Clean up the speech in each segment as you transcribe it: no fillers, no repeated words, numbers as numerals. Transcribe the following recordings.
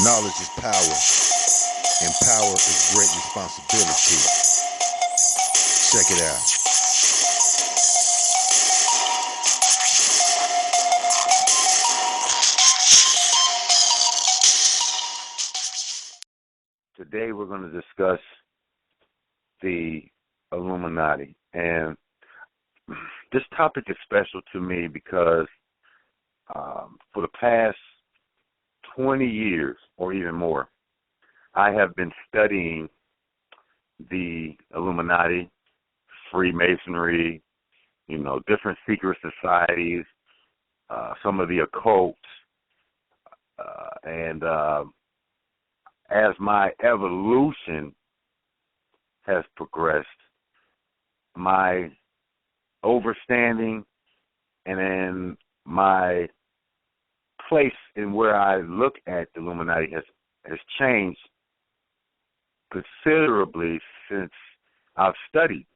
Knowledge is power, and power is great responsibility. Check it out. Today we're going to discuss the Illuminati. And this topic is special to me because for the past 20 years or even more, I have been studying the Illuminati, Freemasonry, different secret societies, some of the occult, and as my evolution has progressed, my overstanding and then my place in where I look at the Illuminati has changed considerably since I've studied.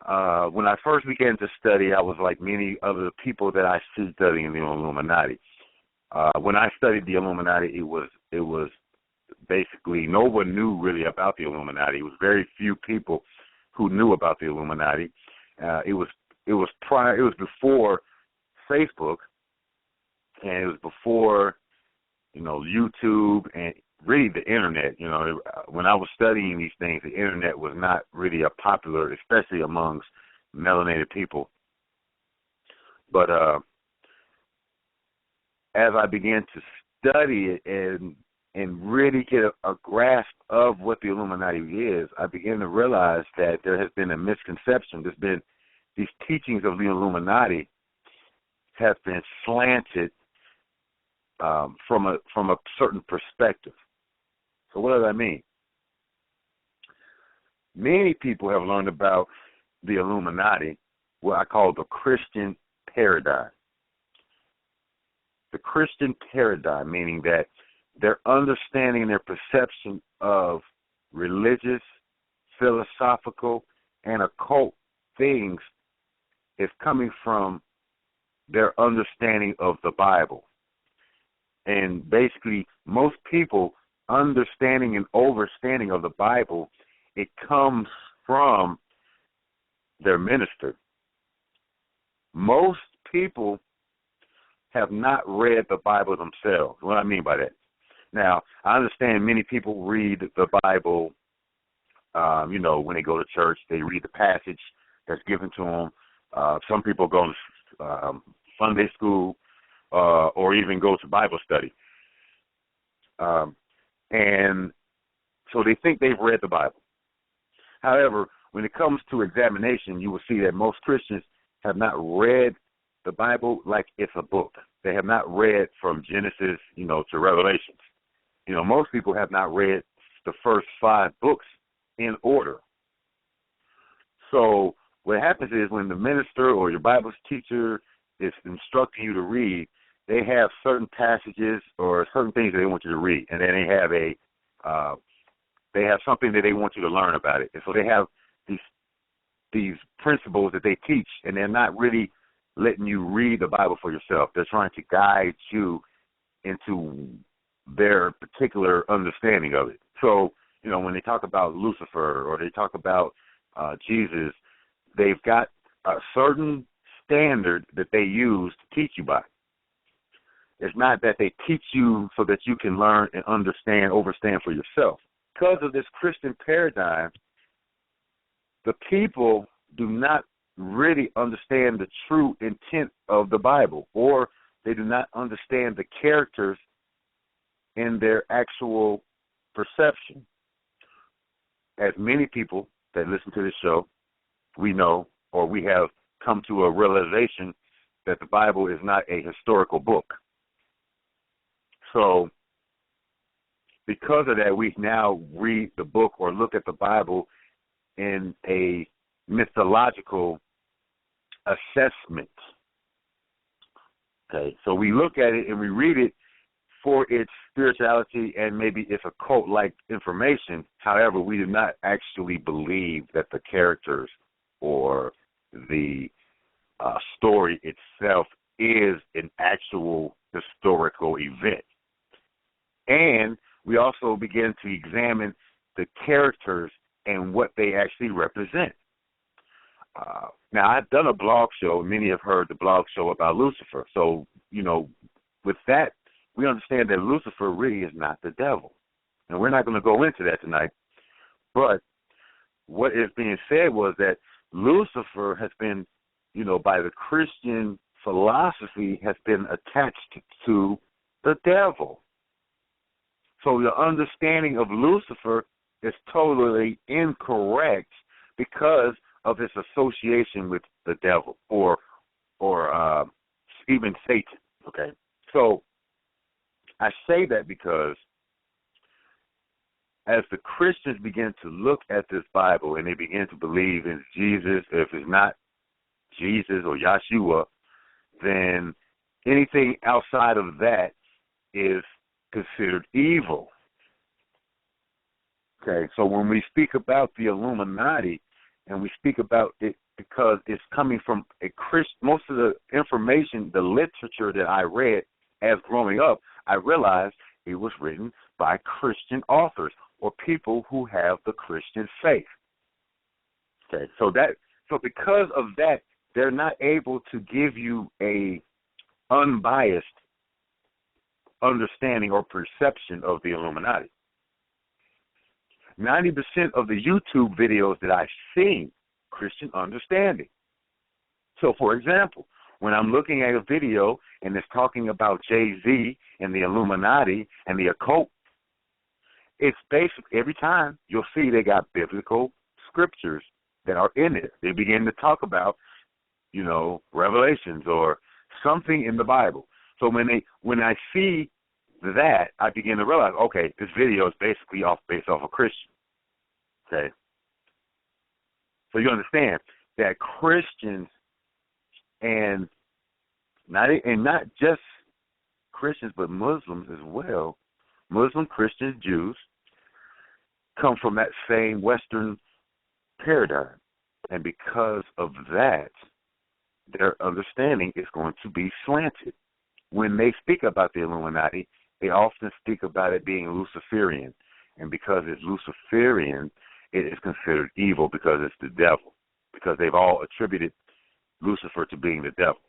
When I first began to study, I was like many other people that I see studying the Illuminati. When I studied the Illuminati, it was basically no one knew really about the Illuminati. It was very few people who knew about the Illuminati. It was before Facebook, and it was before YouTube and really the internet. When I was studying these things, the internet was not really a popular, especially amongst melanated people. But as I began to study it and really get a grasp of what the Illuminati is, I began to realize that there has been a misconception. There's been these teachings of the Illuminati have been slanted from a certain perspective. So what does that mean? Many people have learned about the Illuminati, what I call the Christian paradigm. The Christian paradigm, meaning that their understanding, their perception of religious, philosophical, and occult things is coming from their understanding of the Bible. And basically, most people understanding and overstanding of the Bible, it comes from their minister. Most people have not read the Bible themselves. What do I mean by that? Now, I understand many people read the Bible, when they go to church, they read the passage that's given to them. Some people go to Sunday school or even go to Bible study. And so they think they've read the Bible. However, when it comes to examination, you will see that most Christians have not read the Bible like it's a book. They have not read from Genesis, to Revelations. Most people have not read the first 5 books in order. So what happens is when the minister or your Bible teacher is instructing you to read, they have certain passages or certain things that they want you to read, and then they have something that they want you to learn about it. And so they have these principles that they teach, and they're not really letting you read the Bible for yourself. They're trying to guide you into their particular understanding of it. So, when they talk about Lucifer or they talk about Jesus, they've got a certain standard that they use to teach you by. It's not that they teach you so that you can learn and overstand for yourself. Because of this Christian paradigm, the people do not really understand the true intent of the Bible, or they do not understand the characters in their actual perception. As many people that listen to this show, we know, or we have come to a realization that the Bible is not a historical book. So because of that, we now read the book or look at the Bible in a mythological assessment. Okay, so we look at it and we read it for its spirituality and maybe its occult-like information. However, we do not actually believe that the characters or the story itself is an actual historical event. And we also begin to examine the characters and what they actually represent. Now, I've done a blog show. Many have heard the blog show about Lucifer. So, with that, we understand that Lucifer really is not the devil. And we're not going to go into that tonight. But what is being said was that Lucifer has been, by the Christian philosophy, has been attached to the devil. So the understanding of Lucifer is totally incorrect because of his association with the devil or even Satan. Okay, so I say that because as the Christians begin to look at this Bible and they begin to believe in Jesus, if it's not Jesus or Yahshua, then anything outside of that is considered evil. Okay, so when we speak about the Illuminati, and we speak about it because it's coming from a Christian, most of the information, the literature that I read as growing up, I realized it was written by Christian authors or people who have the Christian faith. Okay, so because of that, they're not able to give you a unbiased understanding or perception of the Illuminati. 90% of the YouTube videos that I've seen, Christian understanding. So, for example, when I'm looking at a video and it's talking about Jay-Z and the Illuminati and the occult, it's basically every time you'll see they got biblical scriptures that are in it. They begin to talk about, Revelations or something in the Bible. So when I see that, I begin to realize, okay, this video is basically based off a Christian. Okay. So you understand that Christians and not just Christians, but Muslims as well, Muslim, Christians, Jews, come from that same Western paradigm. And because of that, their understanding is going to be slanted. When they speak about the Illuminati, they often speak about it being Luciferian. And because it's Luciferian, it is considered evil because it's the devil, because they've all attributed Lucifer to being the devil.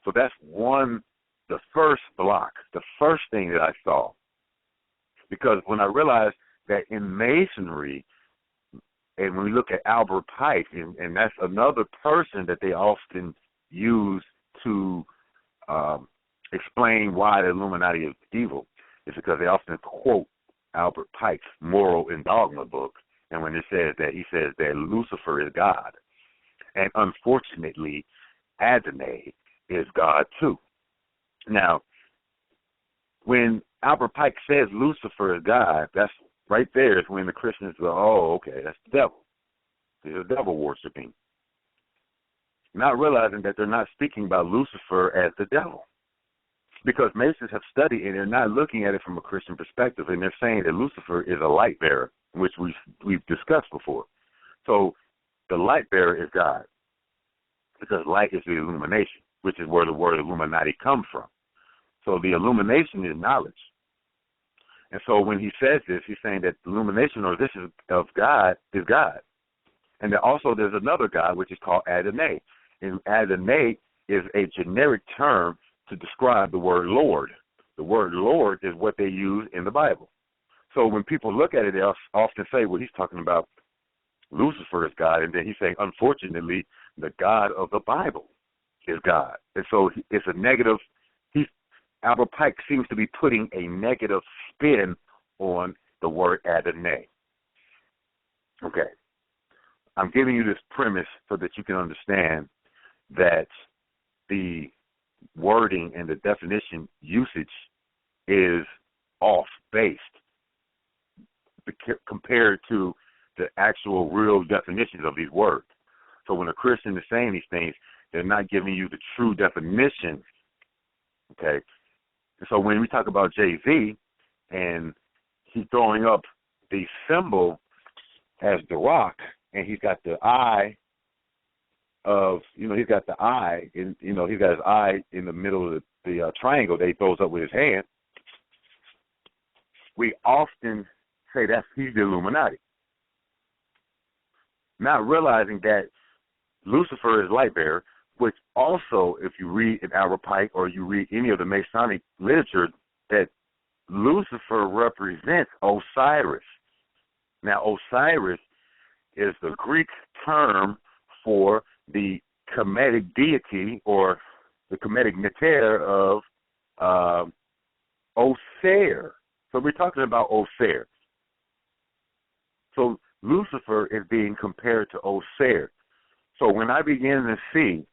So that's the first block, the first thing that I saw. Because when I realized that in Masonry, and when we look at Albert Pike, and that's another person that they often use to explain why the Illuminati is evil, is because they often quote Albert Pike's Moral and Dogma book. And when it says that, he says that Lucifer is God. And unfortunately, Adonai is God too. Now, when Albert Pike says Lucifer is God, that's right there is when the Christians go, oh, okay, that's the devil. They're devil worshiping. Not realizing that they're not speaking about Lucifer as the devil. Because Masons have studied and they're not looking at it from a Christian perspective, and they're saying that Lucifer is a light bearer, which we've discussed before. So the light bearer is God, because light is the illumination, which is where the word Illuminati comes from. So the illumination is knowledge. And so when he says this, he's saying that the illumination or this is of God is God. And then also there's another God, which is called Adonai. And Adonai is a generic term to describe the word Lord. The word Lord is what they use in the Bible. So when people look at it, they often say, well, he's talking about Lucifer is God. And then he's saying, unfortunately, the God of the Bible is God. And so it's a negative. Albert Pike seems to be putting a negative spin on the word Adonai. Okay. I'm giving you this premise so that you can understand that the wording and the definition usage is off based compared to the actual real definitions of these words. So when a Christian is saying these things, they're not giving you the true definition. Okay. So when we talk about Jay-Z and he's throwing up the symbol as the rock, and he's got the eye of, he's got the eye, in, he's got his eye in the middle of the triangle that he throws up with his hand. we often say that he's the Illuminati, not realizing that Lucifer is light bearer, which also, if you read in Albert Pike or you read any of the Masonic literature, that Lucifer represents Osiris. Now, Osiris is the Greek term for the Kemetic deity or the Kemetic neter of Ausar. So we're talking about Ausar. So Lucifer is being compared to Ausar. So when I begin to see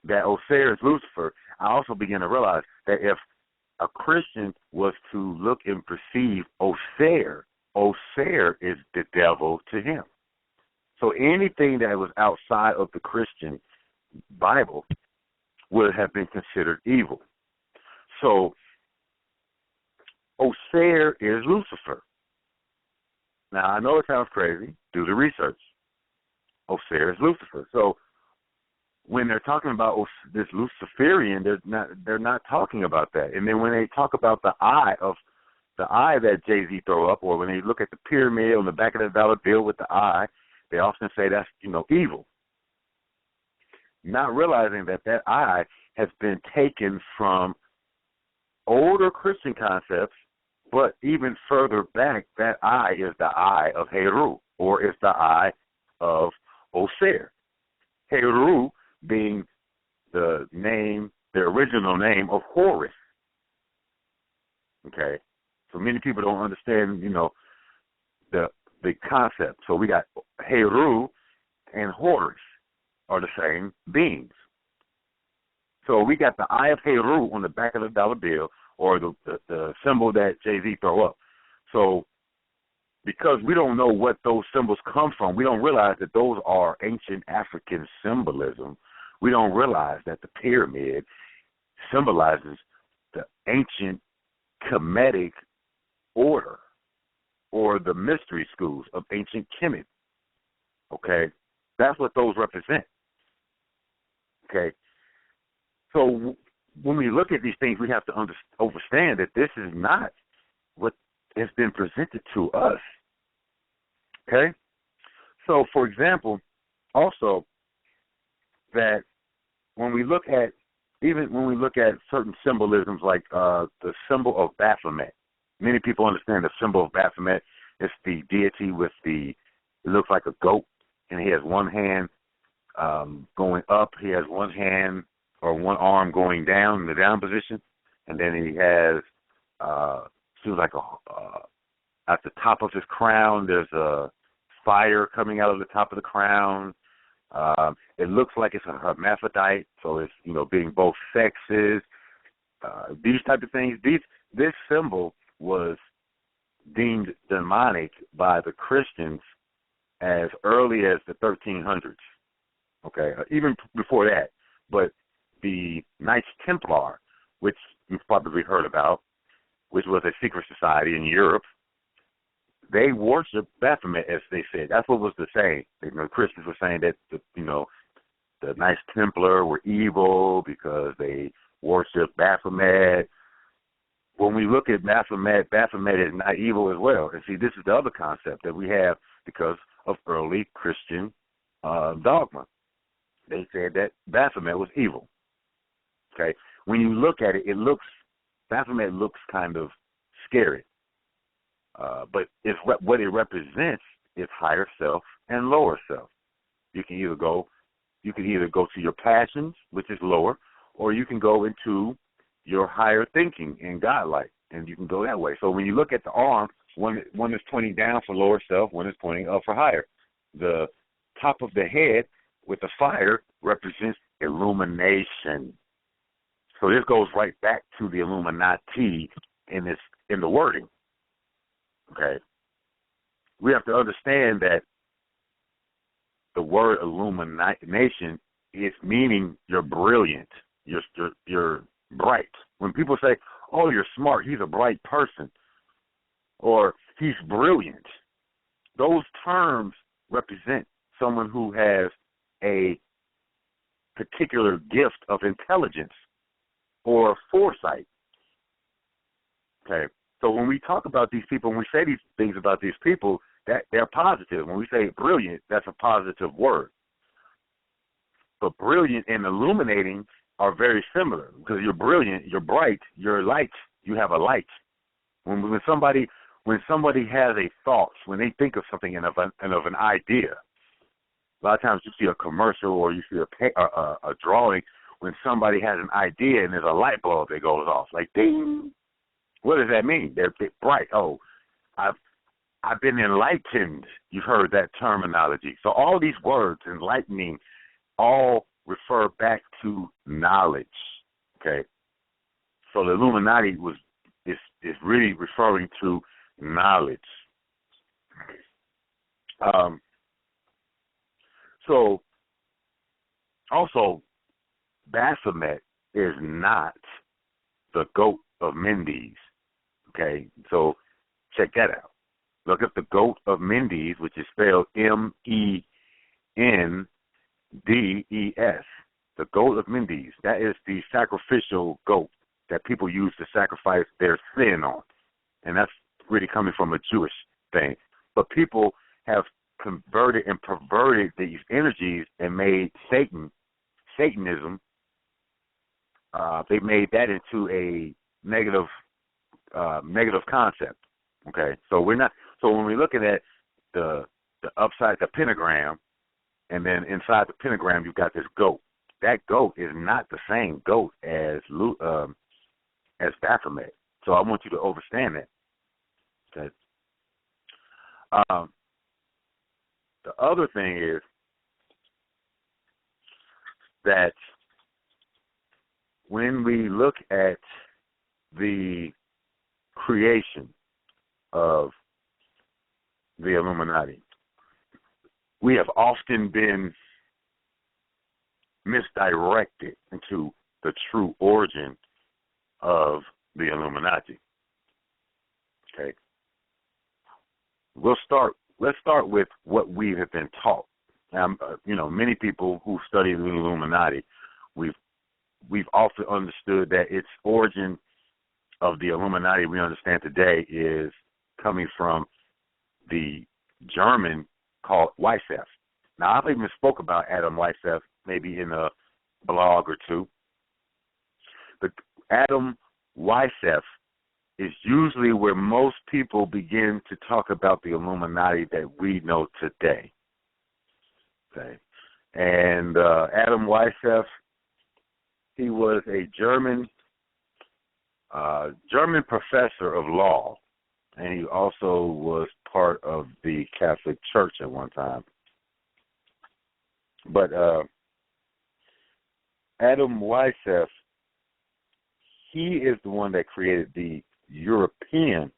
that Ausar is Lucifer, I also begin to realize that if a Christian was to look and perceive Ausar, Ausar is the devil to him. So anything that was outside of the Christian Bible would have been considered evil. So Ausar is Lucifer. Now, I know it sounds crazy. Do the research. Ausar is Lucifer. So when they're talking about this Luciferian, they're not talking about that. And then when they talk about the eye that Jay-Z throw up, or when they look at the pyramid on the back of the dollar bill with the eye, they often say that's, evil. Not realizing that eye has been taken from older Christian concepts, but even further back, that eye is the eye of Heru, or it's the eye of Ausar. Heru being the original name of Horus. Okay? So many people don't understand, the concept. So we got Heru and Horus are the same beings. So we got the eye of Heru on the back of the dollar bill, or the symbol that Jay-Z throw up. So because we don't know what those symbols come from, we don't realize that those are ancient African symbolism. We don't realize that the pyramid symbolizes the ancient Kemetic order, or the mystery schools of ancient Kemet. Okay? That's what those represent. Okay? So when we look at these things, we have to understand that this is not what has been presented to us. Okay? So, for example, also, that when we look at certain symbolisms like the symbol of Baphomet, many people understand the symbol of Baphomet is the deity with it looks like a goat, and he has one hand going up, he has one hand or one arm going down in the down position, and then he has seems like at the top of his crown there's a fire coming out of the top of the crown. It looks like it's a hermaphrodite, so it's being both sexes. These type of things. This symbol was deemed demonic by the Christians as early as the 1300s. Okay, even before that. But the Knights Templar, which you've probably heard about, which was a secret society in Europe, they worshiped Baphomet, as they said. That's what was the saying. The Christians were saying that the Knights Templar were evil because they worshiped Baphomet. When we look at Baphomet, Baphomet is not evil as well. And see, this is the other concept that we have because of early Christian dogma. They said that Baphomet was evil. Okay, when you look at it, Baphomet looks kind of scary. But what it represents is higher self and lower self. You can either go to your passions, which is lower, or you can go into your higher thinking and godlike, and you can go that way. So when you look at the arm, one is pointing down for lower self, one is pointing up for higher. The top of the head with the fire represents illumination. So this goes right back to the Illuminati in the wording. Okay, we have to understand that the word illumination is meaning you're brilliant, you're bright. When people say, "Oh, you're smart," he's a bright person, or he's brilliant, those terms represent someone who has a particular gift of intelligence or foresight. Okay. So when we talk about these people, when we say these things about these people, that they're positive. When we say brilliant, that's a positive word. But brilliant and illuminating are very similar, because you're brilliant, you're bright, you're light, you have a light. When somebody has a thought, when they think of something and of an idea, a lot of times you see a commercial or you see a drawing when somebody has an idea and there's a light bulb that goes off, like ding. What does that mean? They're bright. Oh, I've been enlightened. You've heard that terminology. So all these words, enlightening, all refer back to knowledge. Okay. So the Illuminati is really referring to knowledge. So also, Baphomet is not the goat of Mendes. Okay, so check that out. Look up the goat of Mendes, which is spelled Mendes. The goat of Mendes. That is the sacrificial goat that people use to sacrifice their sin on. And that's really coming from a Jewish thing. But people have converted and perverted these energies and made Satanism, they made that into a negative concept. Okay, so when we're looking at the upside, the pentagram, and then inside the pentagram you've got this goat. That goat is not the same goat as Baphomet. So I want you to understand that. Okay. The other thing is that when we look at the creation of the Illuminati, we have often been misdirected into the true origin of the Illuminati. Okay. Let's start with what we have been taught. Many people who study the Illuminati, we've often understood that its origin of the Illuminati we understand today is coming from the German called Weishaupt. Now, I've even spoke about Adam Weishaupt maybe in a blog or two. But Adam Weishaupt is usually where most people begin to talk about the Illuminati that we know today. Okay, and Adam Weishaupt, he was a German professor of law, and he also was part of the Catholic Church at one time. But Adam Weishaupt, he is the one that created the European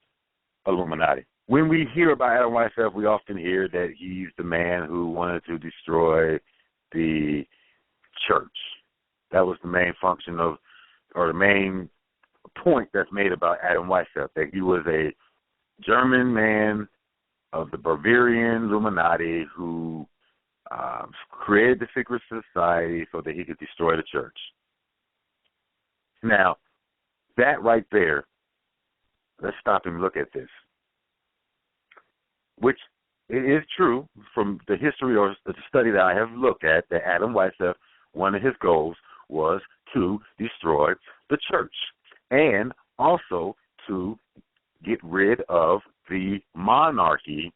Illuminati. When we hear about Adam Weishaupt, we often hear that he's the man who wanted to destroy the church. That was the main function of, or the main point that's made about Adam Weishaupt, that he was a German man of the Bavarian Illuminati who created the secret society so that he could destroy the church. Now, that right there, let's stop and look at this. Which it is true from the history or the study that I have looked at, that Adam Weishaupt, one of his goals was to destroy the church and also to get rid of the monarchy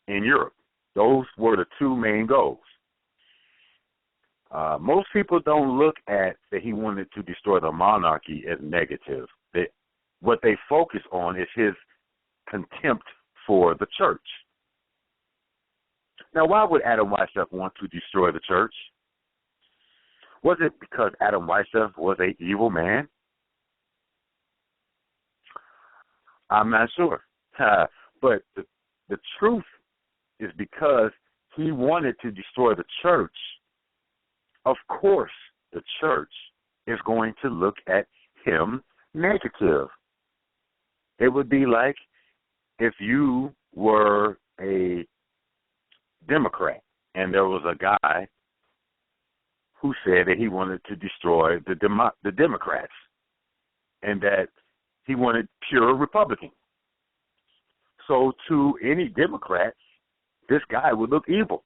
in Europe. Those were the two main goals. Most people don't look at that he wanted to destroy the monarchy as negative. What they focus on is his contempt for the church. Now, why would Adam Weishaupt want to destroy the church? Was it because Adam Weishaupt was an evil man? I'm not sure. But the truth is because he wanted to destroy the church. Of course, the church is going to look at him negative. It would be like if you were a Democrat and there was a guy who said that he wanted to destroy the Democrats and that He wanted pure Republican. So to any Democrat, this guy would look evil.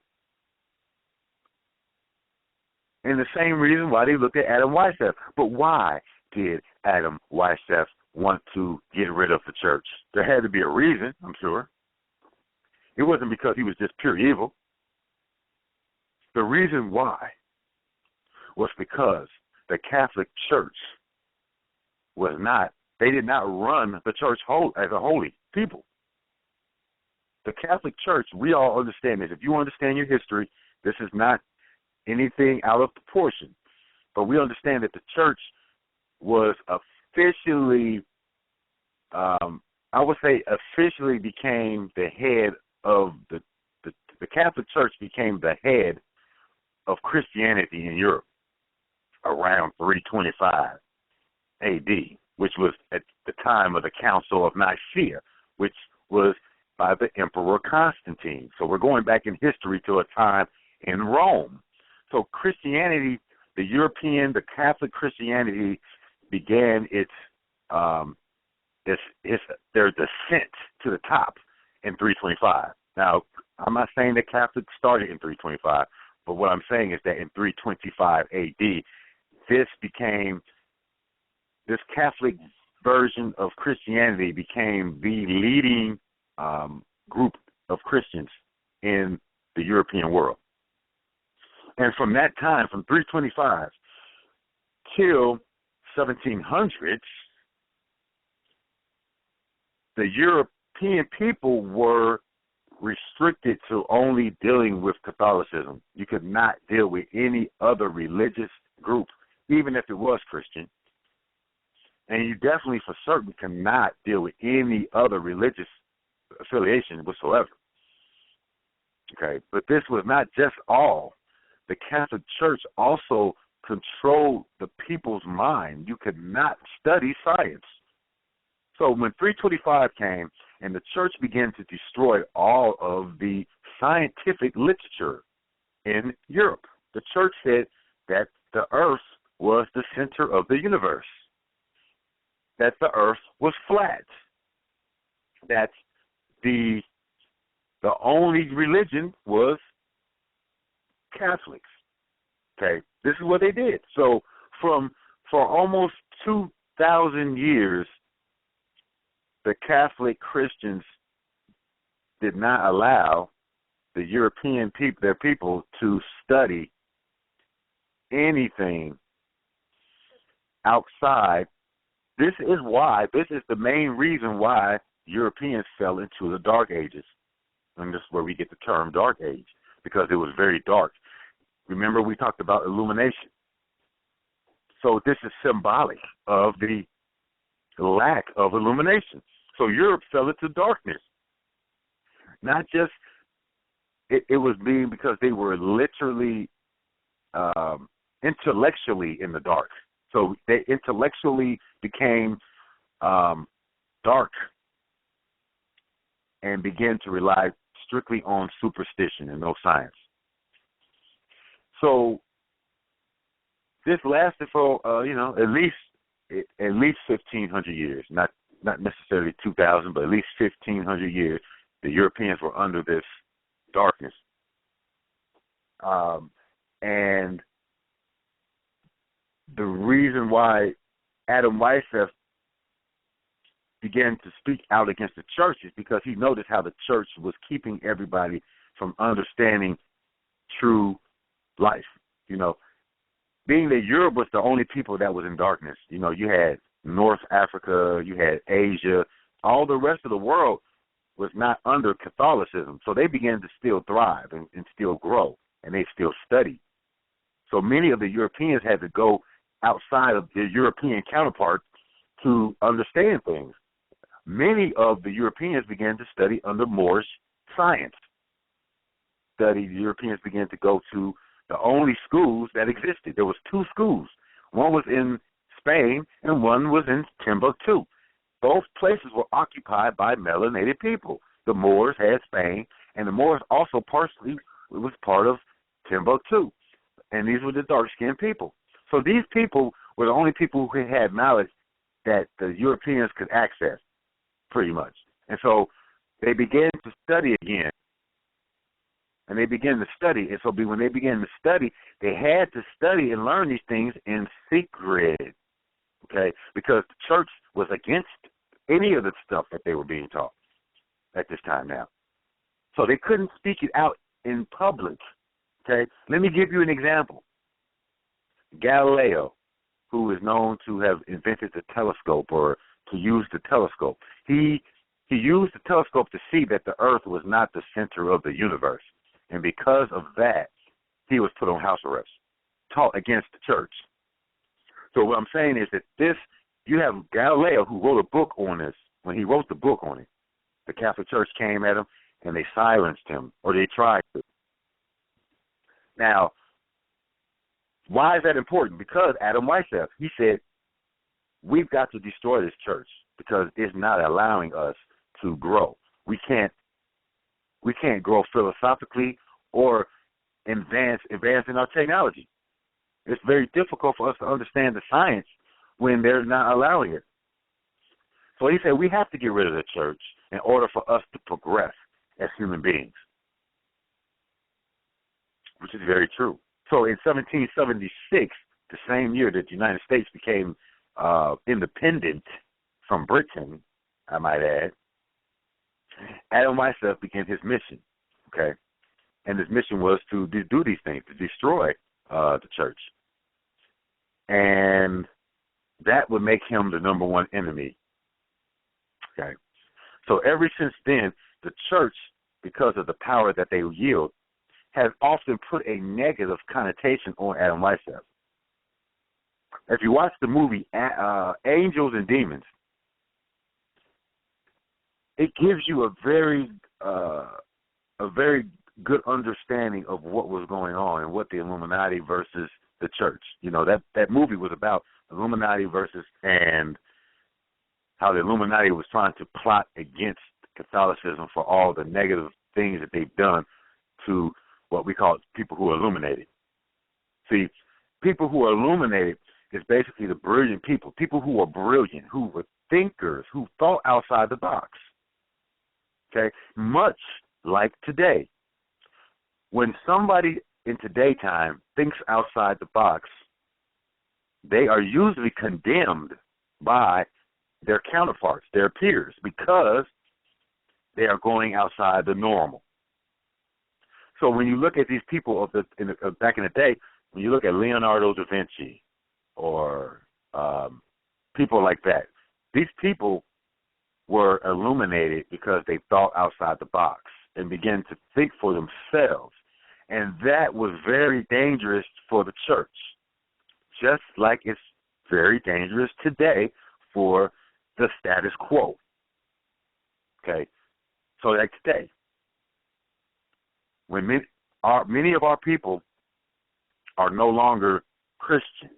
And the same reason why they looked at Adam Weishaupt. But why did Adam Weishaupt want to get rid of the church? There had to be a reason, I'm sure. It wasn't because he was just pure evil. The reason why was because the Catholic Church they did not run the church as a holy people. The Catholic Church, we all understand this. If you understand your history, this is not anything out of proportion. But we understand that the church was officially, officially became the head of the Catholic Church became the head of Christianity in Europe around 325 A.D., which was at the time of the Council of Nicaea, which was by the Emperor Constantine. So we're going back in history to a time in Rome. So Christianity, the Catholic Christianity began their descent to the top in 325. Now, I'm not saying that Catholics started in 325, but what I'm saying is that in 325 A.D., this Catholic version of Christianity became the leading group of Christians in the European world. And from that time, from 325 till 1700s, the European people were restricted to only dealing with Catholicism. You could not deal with any other religious group, even if it was Christian. And you definitely, for certain, cannot deal with any other religious affiliation whatsoever. Okay, but this was not just all. The Catholic Church also controlled the people's mind. You could not study science. So when 325 came and the church began to destroy all of the scientific literature in Europe, the church said that the earth was the center of the universe, that the earth was flat, that the only religion was Catholics. Okay, this is what they did. So for almost 2,000 years, the Catholic Christians did not allow the European people, their people, to study anything outside. This is the main reason why Europeans fell into the Dark Ages. And this is where we get the term Dark Age, because it was very dark. Remember, we talked about illumination. So this is symbolic of the lack of illumination. So Europe fell into darkness. Not just, it was being because they were literally intellectually in the dark. So they intellectually became dark and began to rely strictly on superstition and no science. So this lasted for at least 1,500 years, not necessarily 2,000, but at least 1,500 years. The Europeans were under this darkness, and the reason why Adam Weishaupt began to speak out against the church is because he noticed how the church was keeping everybody from understanding true life. Being that Europe was the only people that was in darkness. You had North Africa, you had Asia, all the rest of the world was not under Catholicism. So they began to still thrive and still grow, and they still study. So many of the Europeans had to go outside of their European counterparts to understand things. Many of the Europeans began to study under Moorish science. The Europeans began to go to the only schools that existed. There was two schools. One was in Spain and one was in Timbuktu. Both places were occupied by melanated people. The Moors had Spain, and the Moors also partially was part of Timbuktu. And these were the dark-skinned people. So these people were the only people who had knowledge that the Europeans could access, pretty much. And so they began to study again. And they began to study. And so when they began to study, they had to study and learn these things in secret, okay? Because the church was against any of the stuff that they were being taught at this time now. So they couldn't speak it out in public, okay? Let me give you an example. Galileo, who is known to have invented the telescope or to use the telescope, he used the telescope to see that the earth was not the center of the universe. And because of that, he was put on house arrest, taught against the church. So what I'm saying is that you have Galileo who wrote a book on this. When he wrote the book on it, the Catholic Church came at him and they silenced him, or they tried to. Now, why is that important? Because Adam Weishaupt, he said, we've got to destroy this church because it's not allowing us to grow. We can't grow philosophically or advance in our technology. It's very difficult for us to understand the science when they're not allowing it. So he said we have to get rid of the church in order for us to progress as human beings, which is very true. So in 1776, the same year that the United States became independent from Britain, I might add, Adam Weishaupt began his mission, okay? And his mission was to do these things, to destroy the church. And that would make him the number one enemy, okay? So ever since then, the church, because of the power that they yield, has often put a negative connotation on Adam Weishaupt. If you watch the movie Angels and Demons, it gives you a very good understanding of what was going on and what the Illuminati versus the church. You know, that movie was about Illuminati versus, and how the Illuminati was trying to plot against Catholicism for all the negative things that they've done to what we call people who are illuminated. See, people who are illuminated is basically the brilliant people who are brilliant, who were thinkers, who thought outside the box. Okay, much like today. When somebody in today's time thinks outside the box, they are usually condemned by their counterparts, their peers, because they are going outside the normal. So when you look at these people back in the day, when you look at Leonardo da Vinci or people like that, these people were illuminated because they thought outside the box and began to think for themselves. And that was very dangerous for the church, just like it's very dangerous today for the status quo. Okay? So like today, when many of our people are no longer Christian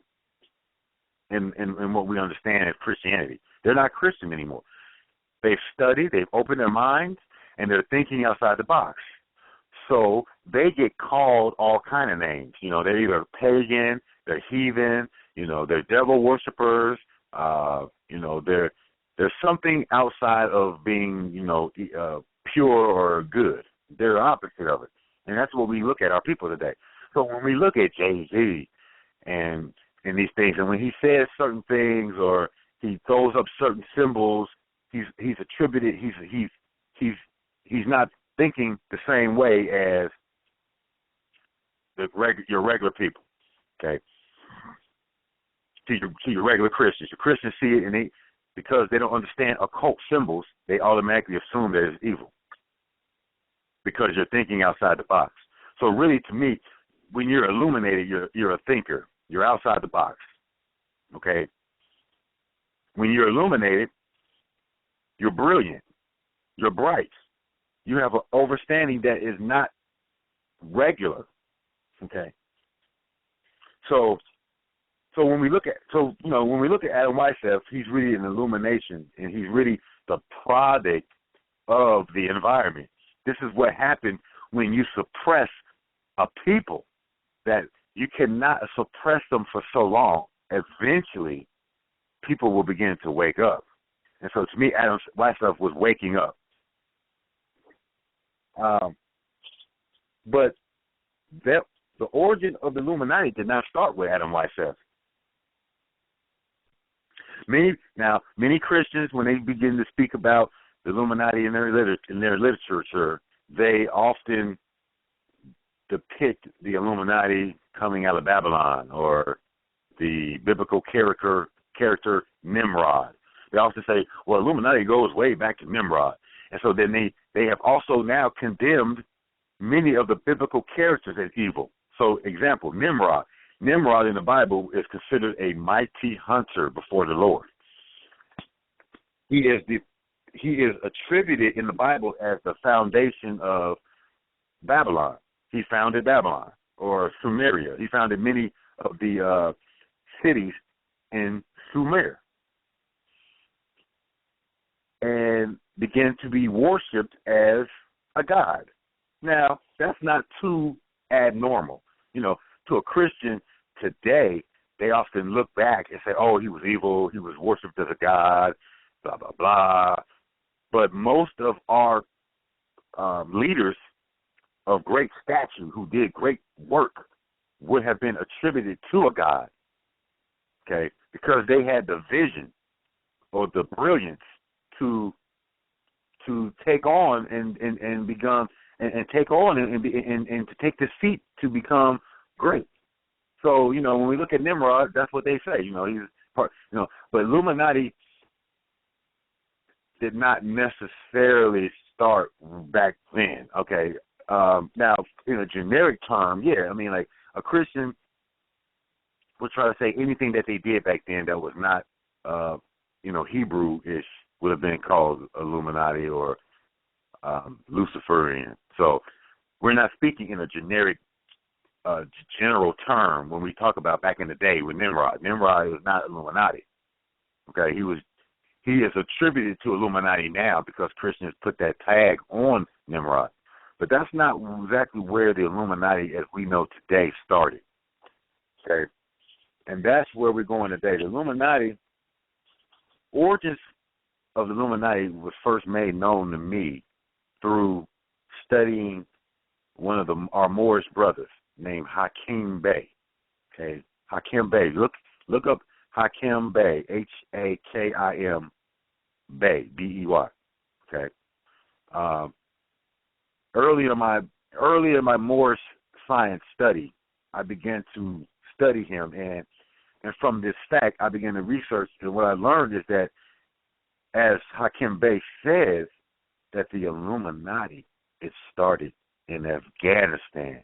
in what we understand as Christianity. They're not Christian anymore. They've studied, they've opened their minds, and they're thinking outside the box. So they get called all kind of names. You know, they're either pagan, they're heathen, you know, they're devil worshippers, you know, there's something outside of being, you know, pure or good. They're opposite of it. And that's what we look at our people today. So when we look at Jay-Z and these things, and when he says certain things or he throws up certain symbols, he's attributed, he's not thinking the same way as your regular people, okay? To your regular Christians. Your Christians see it, and because they don't understand occult symbols, they automatically assume that it's evil because you're thinking outside the box. So really, to me, when you're illuminated, you're a thinker. You're outside the box, okay? When you're illuminated, you're brilliant. You're bright. You have an understanding that is not regular, okay? So when we look at Adam Weishaupt, he's really an illumination, and he's really the product of the environment. This is what happened when you suppress a people, that you cannot suppress them for so long. Eventually, people will begin to wake up. And so to me, Adam Weishaupt was waking up. But the origin of the Illuminati did not start with Adam Weishaupt. Many Christians, when they begin to speak about the Illuminati in their literature, they often depict the Illuminati coming out of Babylon or the biblical character Nimrod. They often say, well, Illuminati goes way back to Nimrod. And so then they have also now condemned many of the biblical characters as evil. So, example, Nimrod. Nimrod in the Bible is considered a mighty hunter before the Lord. He is attributed in the Bible as the foundation of Babylon. He founded Babylon or Sumeria. He founded many of the cities in Sumer and began to be worshipped as a god. Now, that's not too abnormal. To a Christian today, they often look back and say, oh, he was evil, he was worshipped as a god, blah, blah, blah. But most of our leaders of great stature who did great work would have been attributed to a god, okay, because they had the vision or the brilliance to take on and become and take on and to take this feat to become great. So, when we look at Nimrod, that's what they say. He's part, but Illuminati did not necessarily start back then, okay? Now, in a generic term, yeah, like a Christian would try to say anything that they did back then that was not, Hebrew-ish would have been called Illuminati or Luciferian. So we're not speaking in a generic, general term when we talk about back in the day with Nimrod. Nimrod was not Illuminati. Okay, he is attributed to Illuminati now because Christians put that tag on Nimrod. But that's not exactly where the Illuminati as we know today started. Okay? And that's where we're going today. The Illuminati, origins of the Illuminati was first made known to me through studying one of our Moorish brothers named Hakim Bey. Okay? Hakim Bey. Look up Hakim Bey, Hakim Bey, B-E-Y. Okay? Early in my Moorish science study, I began to study him, and from this fact, I began to research, and what I learned is that, as Hakim Bey says, that the Illuminati, it started in Afghanistan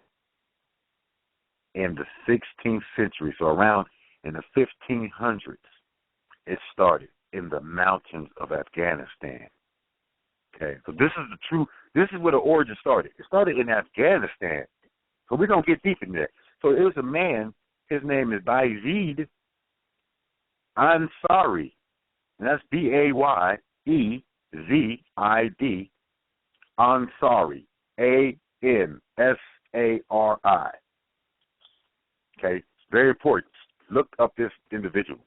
in the 16th century, so around in the 1500s, it started in the mountains of Afghanistan. Okay, so this is where the origin started. It started in Afghanistan. So we're going to get deep in there. So it was a man, his name is Bayezid Ansari, and that's Bayezid Ansari, Ansari. Okay, very important. Look up this individual.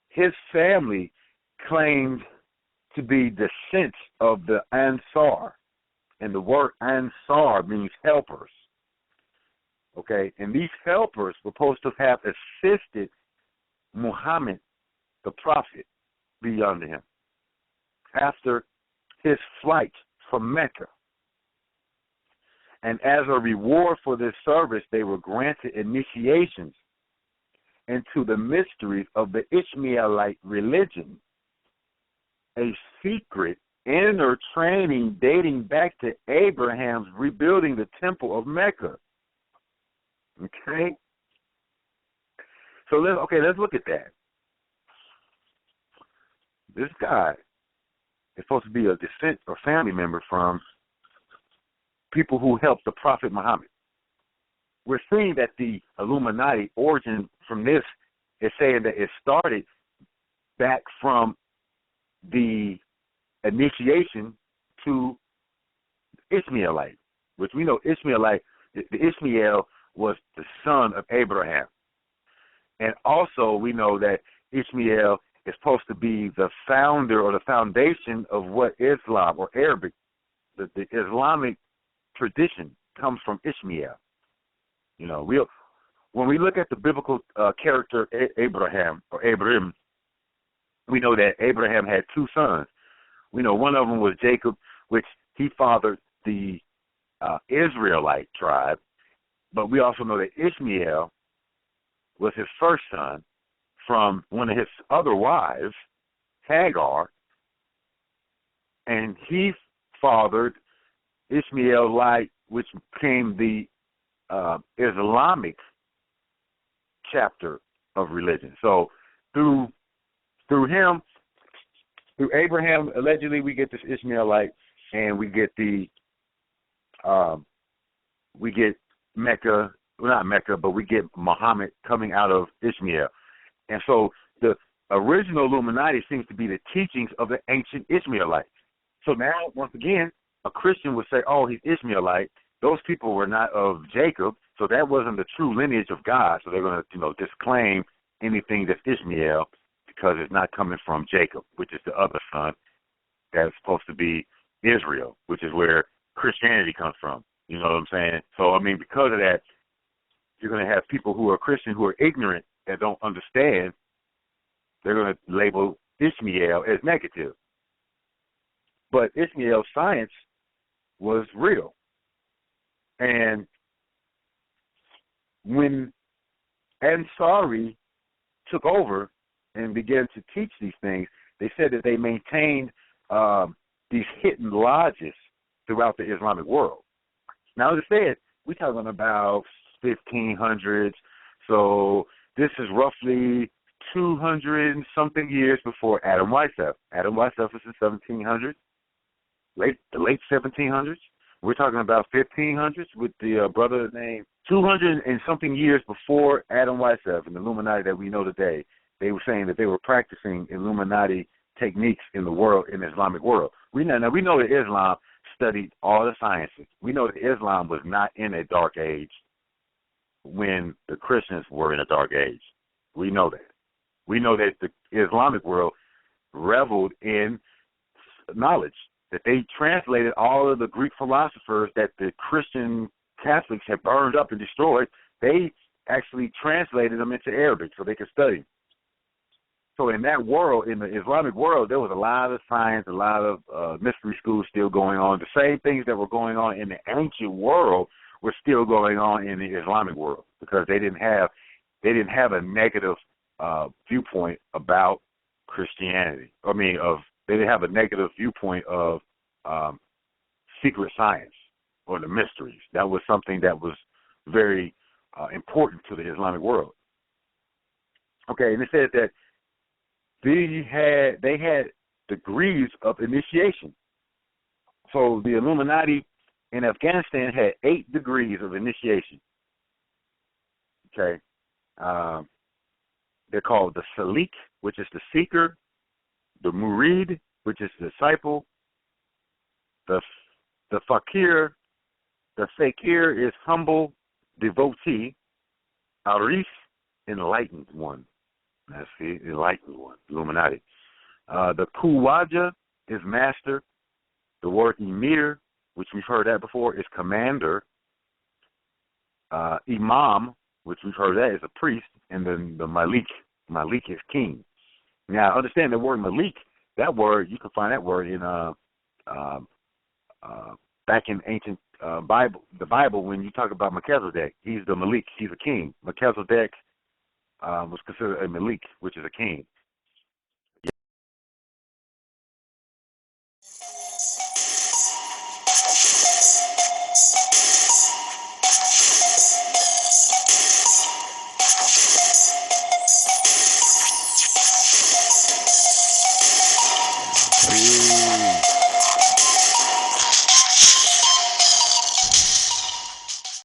His family claimed to be descent of the Ansar, and the word Ansar means helpers. Okay, and these helpers were supposed to have assisted Muhammad, the prophet, be under him, after his flight from Mecca. And as a reward for this service, they were granted initiations into the mysteries of the Ishmaelite religion, a secret inner training dating back to Abraham's rebuilding the temple of Mecca. Okay? So let's look at that. This guy is supposed to be a descent or family member from people who helped the Prophet Muhammad. We're seeing that the Illuminati origin from this is saying that it started back from the initiation to Ishmaelite, which we know Ishmaelite, the Ishmael was the son of Abraham. And also we know that Ishmael is supposed to be the founder or the foundation of what Islam or Arabic, the Islamic tradition comes from Ishmael. You know, when we look at the biblical character Abraham or Abraham, we know that Abraham had two sons. We know one of them was Jacob, which he fathered the Israelite tribe, but we also know that Ishmael was his first son from one of his other wives, Hagar, and he fathered Ishmaelite, which became the Islamic chapter of religion. So through him, through Abraham, allegedly we get this Ishmaelite, and we get Mecca, well, not Mecca, but we get Muhammad coming out of Ishmael. And so the original Illuminati seems to be the teachings of the ancient Ishmaelites. So now, once again, a Christian would say, oh, he's Ishmaelite. Those people were not of Jacob, so that wasn't the true lineage of God. So they're going to, disclaim anything that's Ishmael because it's not coming from Jacob, which is the other son that's supposed to be Israel, which is where Christianity comes from. You know what I'm saying? So, I mean, because of that, you're going to have people who are Christian who are ignorant and don't understand. They're going to label Ishmael as negative. But Ishmael's science was real. And when Ansari took over and began to teach these things, they said that they maintained these hidden lodges throughout the Islamic world. Now, as I said, we're talking about 1500s, so this is roughly 200 and something years before Adam Weishaupt. Adam Weishaupt was in 1700s, the late 1700s. We're talking about 1500s with the brother named 200 and something years before Adam Weishaupt and the Illuminati that we know today. They were saying that they were practicing Illuminati techniques in the world, in the Islamic world. We know that Islam studied all the sciences. We know that Islam was not in a dark age when the Christians were in a dark age. We know that. We know that the Islamic world reveled in knowledge, that they translated all of the Greek philosophers that the Christian Catholics had burned up and destroyed. They actually translated them into Arabic so they could study. So in that world, in the Islamic world, there was a lot of science, a lot of mystery schools still going on. The same things that were going on in the ancient world were still going on in the Islamic world because they didn't have a negative viewpoint about Christianity. They didn't have a negative viewpoint of secret science or the mysteries. That was something that was very important to the Islamic world. Okay, and it said that they had degrees of initiation. So the Illuminati in Afghanistan had 8 degrees of initiation. Okay. They're called the Salik, which is the seeker, the Murid, which is the disciple, the Fakir, the Fakir is humble devotee, Arif, enlightened one. That's the enlightened one, Illuminati. The Kuwaja is master. The word Emir, which we've heard that before, is commander. Imam, which we've heard that, is a priest. And then the Malik is king. Now, understand the word Malik, that word, you can find that word in back in ancient Bible, the Bible, when you talk about Melchizedek. He's the Malik, he's a king. Melchizedek was considered a Malik, which is a king.